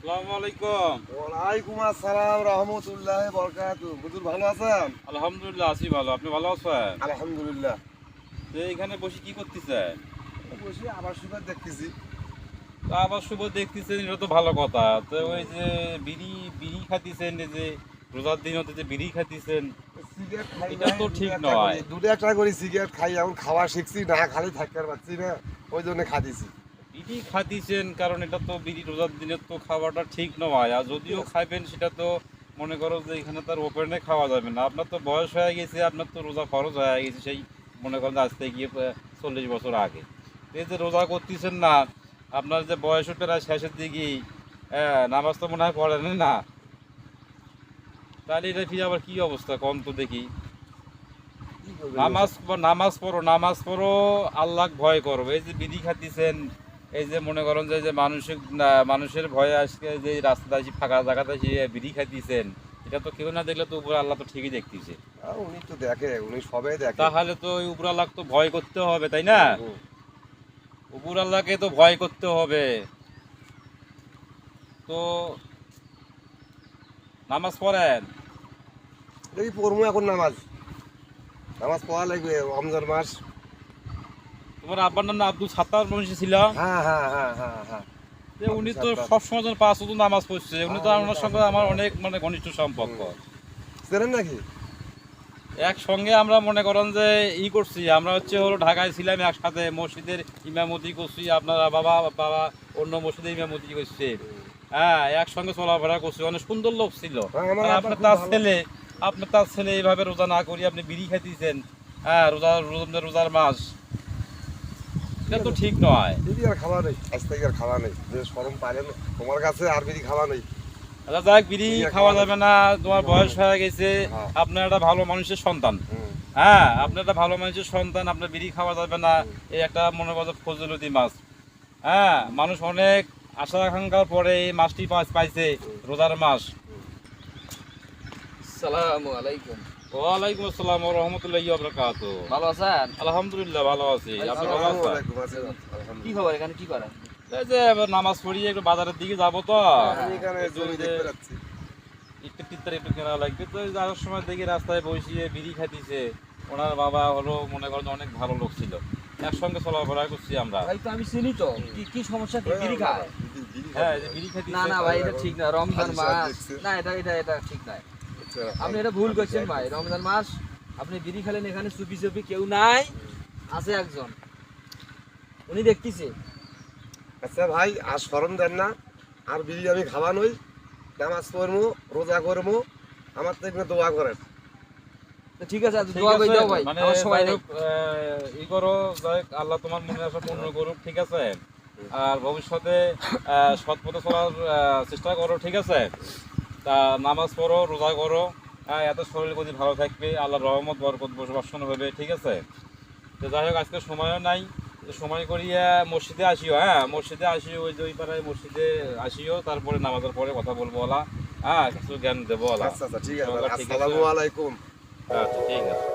আসসালামু আলাইকুম। ওয়ালাইকুম আসসালাম রহমতুল্লাহি বরকাতুহু। হুজুর ভালো আছেন? আলহামদুলিল্লাহ আছি ভালো। আপনি ভালো আছেন? আলহামদুলিল্লাহ। তো এখানে বসে কি করতেছেন? বসে আবার সুন্দর দেখতেছি। তো আবার শুভ দেখতেছেন, এটা তো ভালো কথা। তো ওই যে বিড়ি বিড়ি খাইতেছেন, এই যে রোজার দিন হতে যে বিড়ি খাইতেছেন, সিগারেট খাই এটা না, তো ঠিক নয়। দুটো একটা করে সিগারেট খাই, এখন খাওয়া শিখছি না, খালি থাকতে পারছি না, ওই জন্য খাদিছি। বিড়ি খাইতেছেন কারণ এটা তো বিড়ি রোজার দিনের তো খাওয়াটা ঠিক নয়। আর যদিও খাইবেন সেটা তো মনে করো যে এখানে তার ওপেনে খাওয়া যাবে না। আপনার তো বয়স হয়ে গেছে, আপনার তো রোজা ফরজ হয়ে গেছে সেই মনে করেন আজ থেকে গিয়ে 40 বছর আগে। তো এই যে রোজা করতেছেন না, আপনার যে বয়স প্রায় শেষের দিকেই, নামাজ তো মনে হয় পড়েন না। তাহলে এটা ফিরে আবার কি অবস্থা কম তো দেখি। কি করবেন? নামাজ পড়ো, আল্লাহ ভয় করো। এই যে বিড়ি খাইতেছেন, এই যে মনে করেন যে যে মানুষের ভয়ে আজকে যে রাস্তায় আসি ফাঁকা জায়গাতে এসে বিড়ি খাইতেছেন, এটা তো কেউ না দেখলে তো উপরে আল্লাহ তো ঠিকই দেখতেছে। উনি তো দেখে, উনি সবাই দেখে। তাহলে তো ওই উপর আল্লাহ তো ভয় করতে হবে, তাই না? হুম। উপর আল্লাহকে তো ভয় করতে হবে। তো নামাজ পড়েন। দেখি পড়বো এখন নামাজ, নামাজ পড়া লাগবে, রমজান মাস। তোমার আব্বার নাম না আব্দুল সাত্তার মানুষ ছিল? হ্যাঁ হ্যাঁ হ্যাঁ হ্যাঁ হ্যাঁ। যে উনি তো সবসময় যেন 5 ওয়াক্ত নামাজ পড়ছে। উনি তো আমার সঙ্গে আমার অনেক মানে ঘনিষ্ঠ সম্পর্ক। চেনেন নাকি? একসঙ্গে আমরা মনে করেন যে করছি, আমরা হলো ঢাকায় ছিলাম একসাথে, মসজিদের ইমামতি করছি, আপনারা বাবা বাবা অন্য মসজিদে ইমামতি করছে। হ্যাঁ, একসঙ্গে চলাফেরা করছি, অনেক সুন্দর লোক ছিল। হ্যাঁ, আমার আর আব্বা আপনার খুব তার ভালো। ছেলে এইভাবে রোজা না করি আপনি বিড়ি খাইতেছেন। হ্যাঁ, রোজার মাস, এটা তো ঠিক নয়। বিড়ি আর খাওয়া নেই, আজ থেকে আর খাওয়া নেই, যে শরম পাইলেন তোমার কাছে, আর বিড়ি খাওয়া নেই। আচ্ছা যাক, বিড়ি বিড়ি আর খাওয়া খাওয়া যাবে না, তোমার বয়স হয়ে গেছে, হ্যাঁ। আপনার একটা ভালো মানুষের সন্তান। হুম। হ্যাঁ, আপনার একটা ভালো মানুষের সন্তান, আপনার বিড়ি খাওয়া যাবে না, এই একটা মনে করো ফজিলতি মাস। হ্যাঁ, মানুষ অনেক আশা আকাঙ্ক্ষার পরে এই মাসটি পাইছে, রোজার মাস। আসসালামু আলাইকুম। ওয়ালাইকুম আসসালাম ওয়া রাহমাতুল্লাহি ওয়া বারাকাতুহু। ভালো আছেন? আলহামদুলিল্লাহ ভালো আছি। আপনি ভালো আছেন? আসসালামু আলাইকুম, কি খবর, এখানে কি করেন? এই যে এবার নামাজ পড়িয়ে একটু বাজারের দিকে যাবো তো, আমি এখানে একটু জমি যে দেখতে যাচ্ছি। একটু টিত্তার একটু কেনা লাগবে, তো এই যাওয়ার সময় দেখি রাস্তায় বসিয়ে বিড়ি খাইতেছে। ওনার বাবা হলো মনে করেন অনেক ভালো লোক ছিল, একসঙ্গে চলাফেরা করছি আমরা। ভাই তো আমি চিনি তো, কি কি সমস্যা, কি বিড়ি খায়? হ্যাঁ, এই যে বিড়ি না খাইতেছে। না ভাই, এটা ঠিক না, রমজান হাদিস মাস। দেখছে। না, এটা এটা এটা ঠিক না, আচ্ছা, আপনি এটা ভুল করছেন ভাই। রমজান মাস আপনি বিড়ি খেলেন, এখানে চুপি চুপি কেউ নাই, আছে একজন, উনি দেখতেছে। আচ্ছা ভাই, আর শরম দেন না, আর বিড়ি আমি খাওয়া নই, নামাজ পড়বো, রোজা করবো, আমার থেকে দোয়া করেন। তো ঠিক আছে, ঠিক দোয়া করে আছে, দাও ভাই, মানে আমার সময় যাই নেই। হোক, করো, যাই হোক, আল্লাহ তোমার মনে আশা পূর্ণ করুক, ঠিক আছে? আর ভবিষ্যতে সৎ পথে চলার চেষ্টা করো, ঠিক আছে? তা নামাজ পড়ো, রোজা করো, এত শরীর যদি ভালো থাকবে, আল্লাহর রহমত বরকত বসবাসন হবে, ঠিক আছে? তো যাই হোক, আজকে সময়ও নাই, তো সময় করিয়া মসজিদে আসিও। হ্যাঁ, মসজিদে আসিও, ওই যে ওই পাড়ায় মসজিদে আসিও, তারপরে নামাজের পরে কথা বলবো ওলা। হ্যাঁ, কিছু জ্ঞান দেবো ওলা। আচ্ছা আচ্ছা, ঠিক আছে, ঠিক আছে। আসসালামু আলাইকুম। আচ্ছা, ঠিক আছে।